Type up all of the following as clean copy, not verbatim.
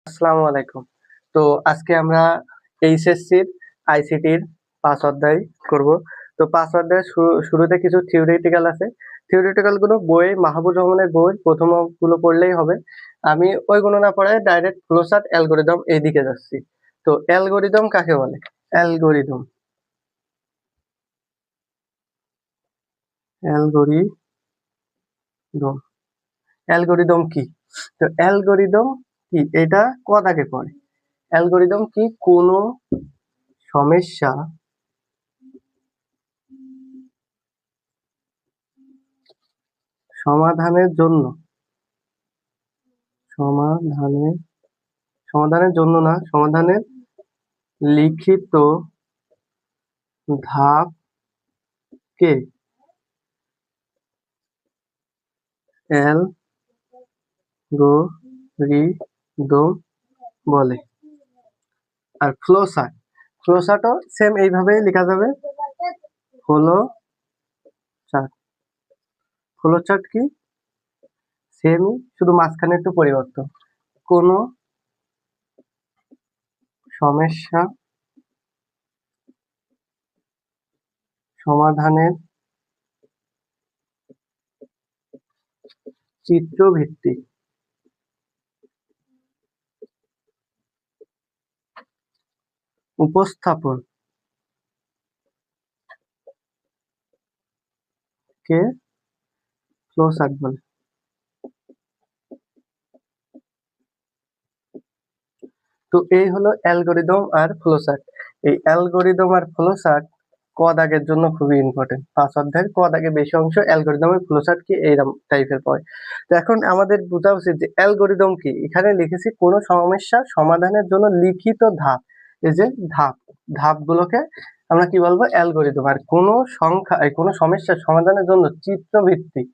আসসালামু আলাইকুম। তো আজকে আমরা এইচএসসির আইসিটির ৫ অধ্যায় করব। তো ৫ অধ্যায়ের শুরুতে কিছু থিওরিটিক্যাল আছে। থিওরিটিক্যাল গুলো বইয়ে মাহবুব রহমানের বই প্রথম গুলো পড়লেই হবে। আমি ওইগুলো না পড়ে ডাইরেক্ট ফ্লোচার্ট অ্যালগরিদম এই দিকে যাচ্ছি। তো অ্যালগরিদম কাকে বলে? অ্যালগরিদম অ্যালগরিদম অ্যালগরিদম কি? তো অ্যালগরিদম কি এটা কদাকে পড়ে? অ্যালগরিদম কি কোনো সমস্যা সমাধানের জন্য সমাধানের সমাধানের জন্য না সমাধানের লিখিত ধাপকে অ্যালগরিদম বলে। আর ফ্লোচার্টও সেম এইভাবেই লেখা যাবে। ফ্লো চার্ট ফ্লোচার্ট কি সেমই, শুধু মাঝখানে একটু পরিবর্তন। কোনো সমস্যা সমাধানের চিত্রভিত্তিক উপস্থাপন কে ফ্লোচার্ট বলে। তো এই হলো অ্যালগরিদম আর ফ্লোচার্ট। এই অ্যালগরিদম আর ফ্লোচার্ট ক দাগের জন্য খুবই ইম্পর্টেন্ট। ৫ অধ্যায়ের ক দাগে বেশি অংশ অ্যালগরিদম আর ফ্লোচার্ট কি এইরকম টাইপের পড়ে। তো এখন আমাদের বোঝা উচিত যে অ্যালগরিদম কি। এখানে লিখেছি কোনো সমস্যা সমাধানের জন্য লিখিত ধাপ। এই যে ধাপগুলোকে আমরা কি বলবো? অ্যালগরিদম। আর কোনো কোনো সমস্যার সমাধানের জন্য চিত্রভিত্তিক,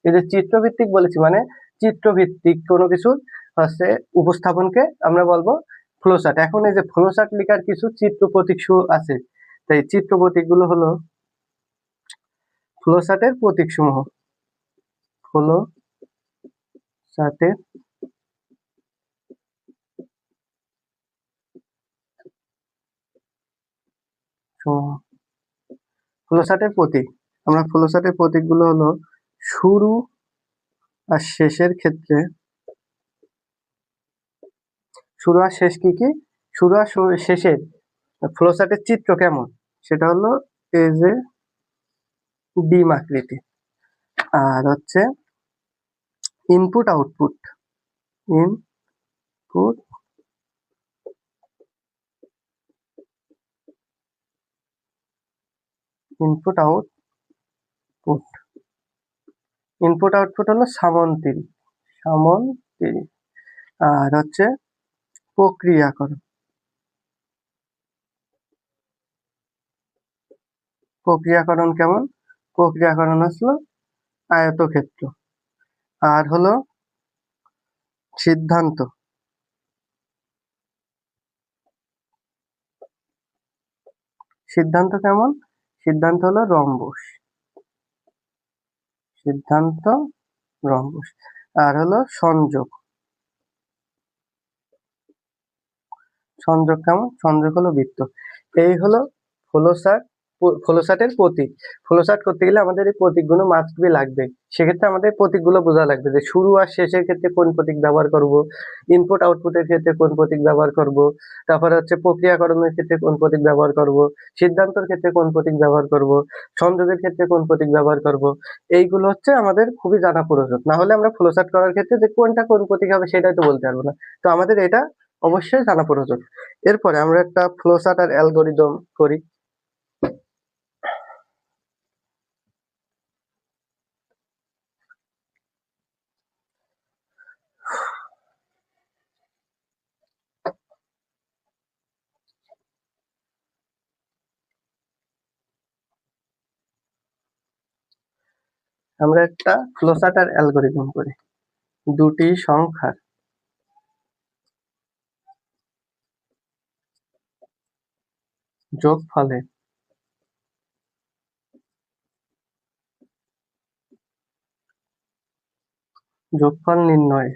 এই যে চিত্রভিত্তিক বলেছি মানে চিত্রভিত্তিক কোনো কিছু হচ্ছে উপস্থাপনকে আমরা বলবো ফ্লোচার্ট। এখন এই যে ফ্লোচার্ট লেখার কিছু চিত্র প্রতীক আছে। তাই চিত্র প্রতীক গুলো হলো ফ্লোচার্টের প্রতীক সমূহ। ফ্লোচার্টের ফ্লোচার্টের প্রতীক, আমরা ফ্লোচার্টের প্রতীক গুলো হলো শুরু আর শেষের ক্ষেত্রে। শুরু আর শেষ কি কি? শুরু আর শেষের ফ্লোচার্টের চিত্র কেমন সেটা হলো এই যে ডিম আকৃতি। আর হচ্ছে input output, input input output input output হলো সামন্তিরি। আর হচ্ছে প্রক্রিয়াকরণ কেমন? প্রক্রিয়াকরণ হলো আয়তক্ষেত্র। আর হলো সিদ্ধান্ত সিদ্ধান্ত কেমন? সিদ্ধান্ত হলো রম্বস। আর হলো সংযোগ কেমন? সংযোগ হলো বৃত্ত। এই হলো ফ্লোচার্ট। ফ্লোচার্টের প্রতীক। ফ্লোচার্ট করতে গেলে আমাদের এই প্রতীকগুলো মাস্ট বি লাগবে। সেক্ষেত্রে আমাদের প্রতীকগুলো বোঝা লাগবে যে শুরু আর শেষের ক্ষেত্রে কোন প্রতীক ব্যবহার করব, ইনপুট আউটপুটের ক্ষেত্রে কোন প্রতীক ব্যবহার করব, তারপরে হচ্ছে প্রক্রিয়াকরণের ক্ষেত্রে কোন প্রতীক ব্যবহার করব, সিদ্ধান্তের ক্ষেত্রে কোন প্রতীক ব্যবহার করব, সংযোগের ক্ষেত্রে কোন প্রতীক ব্যবহার করব। এইগুলো হচ্ছে আমাদের খুবই জানা প্রয়োজন। না হলে আমরা ফ্লোচার্ট করার ক্ষেত্রে যে কোনটা কোন প্রতীক হবে সেটাই তো বলতে পারবো না। তো আমাদের এটা অবশ্যই জানা প্রয়োজন। এরপরে আমরা একটা ফ্লোচার্ট আর অ্যালগরিদম করি। আমরা একটা ফ্লোচার্ট আর অ্যালগরিদম করি। দুটি সংখ্যার যোগফলের যোগফল নির্ণয়ে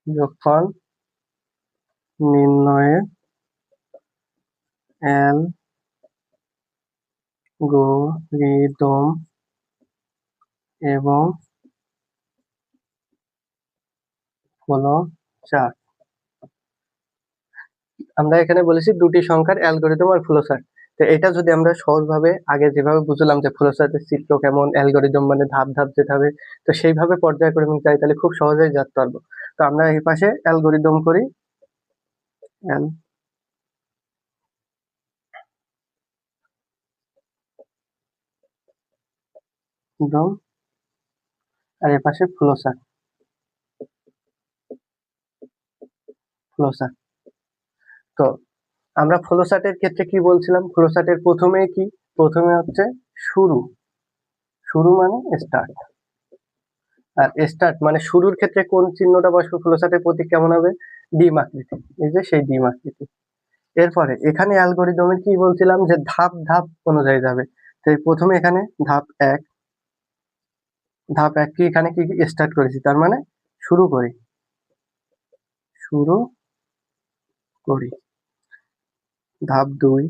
যোগফল নির্ণয়ের অ্যালগরিদম এবং ফ্লোচার্ট। আমরা এখানে বলেছি দুটি সংখ্যার অ্যালগরিদম আর ফ্লোচার্ট। তো এটা যদি আমরা সহজভাবে আগে যেভাবে বুঝলাম যে ফ্লোচার্টের চিত্র কেমন, অ্যালগরিদম মানে ধাপ ধাপ যেতে হবে, তো সেইভাবে পর্যায়ক্রমিক যাই তাহলে খুব সহজেই জানতে পারবো। তো আমরা এই পাশে অ্যালগরিদম করি, অ্যালগরিদম, আর এই পাশে ফ্লোচার্ট। তো আমরা ফ্লোচার্টের ক্ষেত্রে কি বলছিলাম, ফ্লোচার্টের প্রথমে হচ্ছে শুরু, শুরু মানে স্টার্ট, আর স্টার্ট মানে শুরুর ক্ষেত্রে কোন চিহ্নটা বসবে, ফ্লোচার্টের প্রতীক কেমন হবে, ডিম আকৃতি, এই যে সেই ডিম আকৃতি। এরপরে এখানে অ্যালগরিদমের কি বলছিলাম যে ধাপ ধাপ অনুযায়ী যাবে। তো প্রথমে এখানে ধাপ এক, কি এখানে কি স্টার্ট করেছি, তার মানে শুরু করি, ধাপ দুই,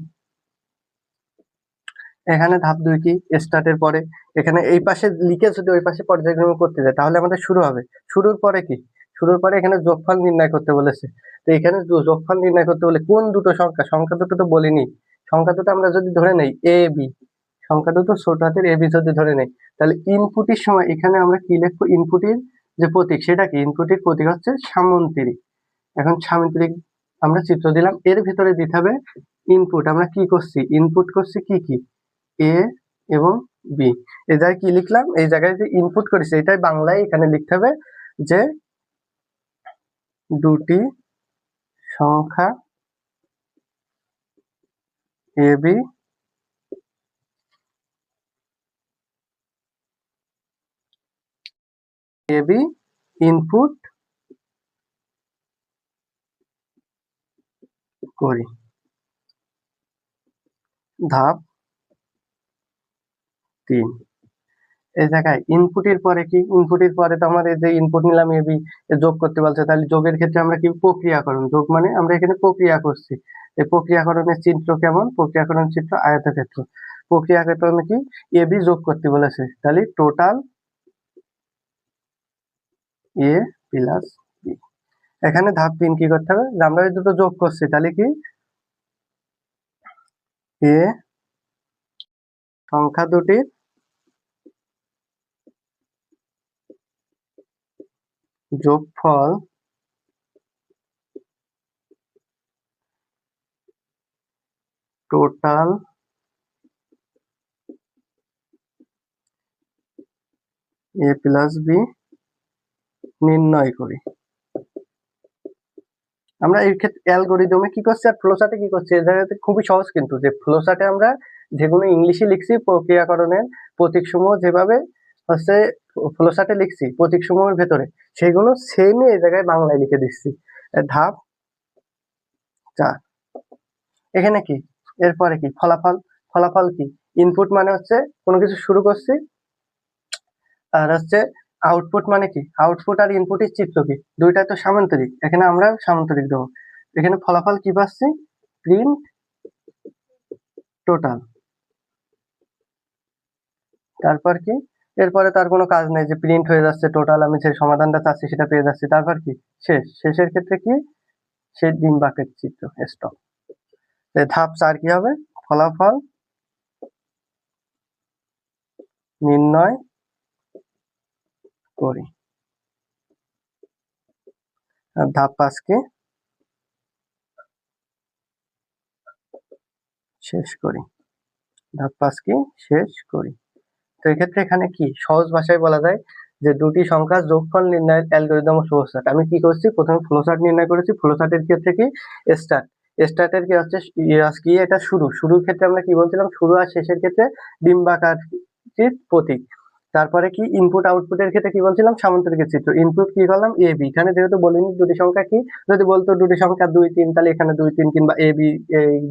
এখানে ধাপ দুই কি স্টার্টের পরে এখানে এই পাশে লিখে যদি ওই পাশে পর্যায়ক্রমে করতে যায় তাহলে আমাদের শুরু হবে। শুরুর পরে কি, শুরুর পরে এখানে যোগফল নির্ণয় করতে বলেছে। তো এখানে যোগফল নির্ণয় করতে বলে কোন দুটো সংখ্যা দুটো তো বলিনি, সংখ্যা দুটো আমরা যদি ধরে নেই এ বি, সংখ্যা দুটো ছোট হাতের এ বি যদি ধরে নেই, তাহলে ইনপুটের সময় এখানে আমরা কি লিখবো, ইনপুটের যে প্রতীক সেটা কি, ইনপুটের প্রতীক হচ্ছে সামন্তরিক। এখন সামন্তরিক আমরা চিত্র দিলাম, এর ভিতরে দিতে হবে ইনপুট। আমরা কি করছি, ইনপুট করছি কি কি, এ এবং বি। এই জায়গায় কি লিখলাম, এই জায়গায় যে ইনপুট করেছে এটাই বাংলায় এখানে লিখতে হবে যে দুটি সংখ্যা এ বি ইনপুট করি। ধাপ 3, এই জায়গায় ইনপুটের পরে কি, ইনপুটের পরে তো আমাদের যে ইনপুট নিলাম এ বি, যোগ করতে বলছে, তাহলে যোগের ক্ষেত্রে আমরা কি প্রক্রিয়াকরণ, যোগ মানে আমরা এখানে প্রক্রিয়া করছি। এই প্রক্রিয়াকরণের চিত্র কেমন, প্রক্রিয়াকরণ চিত্র আয়তক্ষেত্র। প্রক্রিয়াকরণে কি এ বি যোগ করতে বলেছে, তাহলে টোটাল এ প্লাস বি। এখানে ধাপ 3 কি করতে হবে, আমরা এই দুটো যোগ করছি তাহলে কি এ সংখ্যা দুটির যোগফল টোটাল এ প্লাস বি নির্ণয় করি। আমরা এই ক্ষেত্রে অ্যালগরিদমে কি করছি আর ফ্লোচার্টে কি করছি, এই জায়গাতে খুবই সহজ, কিন্তু যে ফ্লোচার্টে আমরা যেগুলো ইংলিশে লিখছি প্রক্রিয়াকরণের প্রতীকসমূহ যেভাবে হচ্ছে ফ্লোচার্টে লিখছি প্রতীকসমূহের ভেতরে, সেগুলো সেমই এই জায়গায় বাংলায় লিখে দিচ্ছি। ধাপ 4, এখানে কি, এরপরে কি ফলাফল, ফলাফল কি, ইনপুট মানে হচ্ছে কোনো কিছু শুরু করছি, আর হচ্ছে আউটপুট মানে কি, আউটপুট আর ইনপুটের চিত্র কি, দুইটাই তো সামান্তরিক, এখানে আমরা সামান্তরিক দেবো। এখানে ফলাফল কি পাচ্ছি, প্রিন্ট টোটাল। তারপর কি, এরপরে তার কোনো কাজ নেই, যে প্রিন্ট হয়ে যাচ্ছে টোটাল, আমি যে সমাধানটা চাচ্ছি সেটা পেয়ে যাচ্ছি। তারপর কি শেষের ক্ষেত্রে কি, সেই ডিম্বাকের চিত্র স্টপ। ধাপ 4 কি হবে, ফলাফল নির্ণয় করি। আর ধাপ 5 কি, শেষ করি। ধাপ 5 কি, শেষ করি। তো এক্ষেত্রে এখানে কি সহজ ভাষায় বলা যায় যে দুটি সংখ্যার যোগফল নির্ণয়ের অ্যালগরিদম ও ফ্লোচার্ট। আমি কি করছি, প্রথমে ফ্লোচার্ট নির্ণয় করেছি। ফ্লোচার্টের ক্ষেত্রে কি স্টার্টের কি হচ্ছে কি, এটা শুরুর ক্ষেত্রে আমরা কি বলছিলাম, শুরু আর শেষের ক্ষেত্রে ডিম্বাকার প্রতীক। তারপরে কি ইনপুট আউটপুটের ক্ষেত্রে কি বলছিলাম, সামান্তরিকের চিত্র। ইনপুট কি করলাম এ বি, এখানে যেহেতু বলিনি দুটি সংখ্যা কি, যদি বলতো দুটি সংখ্যা 2 3 তাহলে এখানে 2 3 কিংবা এ বি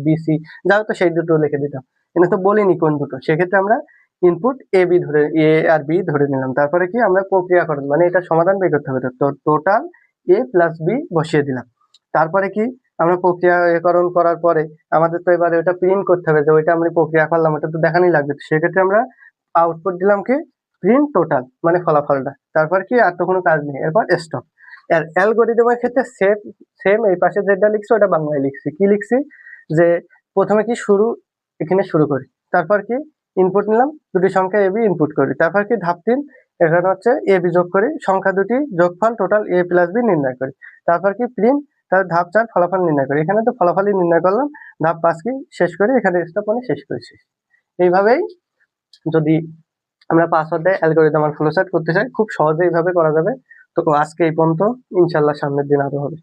বি সি যা হতো সেই দুটো লিখে দিতাম, কিন্তু তো বলিনি কোন দুটো, সেক্ষেত্রে আমরা ইনপুট এ বি ধরে, এ আর বি ধরে নিলাম। তারপরে কি আমরা প্রক্রিয়াকরণ মানে এটা সমাধান বের করতে হবে, তো টোটাল এ প্লাস বি বসিয়ে দিলাম। তারপরে কি আমরা প্রক্রিয়াকরণ করার পরে আমাদের তো এবারে ওটা প্রিন্ট করতে হবে, যে ওইটা আমরা প্রক্রিয়া করলাম ওটা তো দেখানোই লাগবে। তো সেক্ষেত্রে আমরা আউটপুট দিলাম কি প্রিন্ট টোটাল, মানে ফলাফলটা। তারপর কি আর তো কোনো কাজ নেই, এরপর স্টপ। আর অ্যালগোরিদমের ক্ষেত্রে সেম সেম এই পাশে যেটা লিখছি ওটা বাংলায় লিখছি। কি লিখছি, যে প্রথমে কি শুরু, এখানে শুরু করি, তারপর কি ইনপুট নিলাম, দুটি সংখ্যা এবি ইনপুট করি, তারপর কি ধাপ 3 এখানে হচ্ছে এ বি যোগ করি, সংখ্যা দুটি যোগফল টোটাল এ প্লাস বি নির্ণয় করি, তারপর কি প্রিন্ট, তার ধাপ 4 ফলাফল নির্ণয় করি। এখানে তো ফলাফলই নির্ণয় করলাম, ধাপ 5 কি শেষ করি, এখানে স্টপ মানে শেষ করেছি। এইভাবেই যদি আমরা 5 অধ্যায় অ্যালগরিদম আর ফ্লোচার্ট করতে চাই, খুব সহজে এইভাবে করা যাবে। তো আজকে এই পর্যন্ত, ইনশাল্লাহ সামনের দিন আরো হবে।